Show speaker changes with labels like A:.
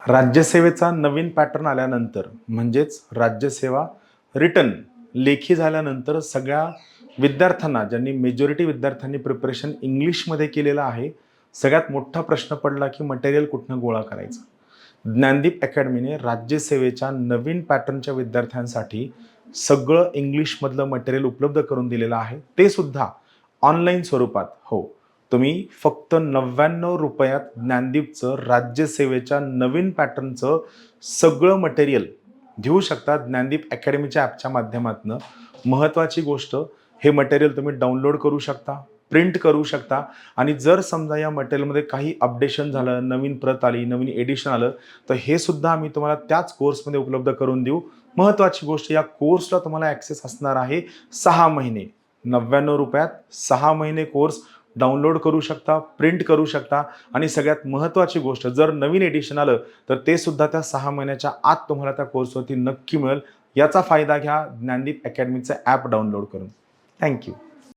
A: राज्यसेवेचा नवीन pattern आल्यानंतर म्हणजेच राज्यसेवा return लेखी झाल्यानंतर सगळ्या विद्यार्थ्यांना, ज्यांनी मेजॉरिटी विद्यार्थ्यांनी प्रिपरेशन इंग्लिशमध्ये केलेलं आहे, सगळ्यात मोठा प्रश्न पडला की मटेरियल कुठनं गोळा करायचं. ज्ञानदीप अकॅडमीने राज्यसेवेच्या नवीन पॅटर्नच्या विद्यार्थ्यांसाठी सगळं इंग्लिशमधलं मटेरियल उपलब्ध करून दिलेलं आहे, ते सुद्धा ऑनलाईन स्वरूपात. हो, तुम्ही फक्त 99 रुपयात ज्ञानदीपचं राज्यसेवेच्या नवीन पॅटर्नचं सगळं मटेरियल घेऊ शकता ज्ञानदीप अकॅडमीच्या ॲपच्या माध्यमातून. महत्त्वाची गोष्ट, हे मटेरियल तुम्ही डाउनलोड करू शकता, प्रिंट करू शकता आणि जर समजा या मटेरियलमध्ये काही अपडेशन झालं, नवीन प्रत आली, नवीन एडिशन आलं, तर हे सुद्धा आम्ही तुम्हाला त्याच कोर्समध्ये उपलब्ध करून देऊ. महत्त्वाची गोष्ट, या कोर्सला तुम्हाला ॲक्सेस असणार आहे 6 महिने. 99 रुपयात 6 महिने कोर्स डाउनलोड करू शकता, प्रिंट करू शकता आणि सगळ्यात महत्त्वाची गोष्ट, जर नवीन एडिशन आलं तर ते सुद्धा त्या 6 महिन्याच्या आत तुम्हाला त्या कोर्सवरती नक्की मिळेल. याचा फायदा घ्या ज्ञानदीप अकॅडमीचं ॲप डाउनलोड करून. थँक्यू.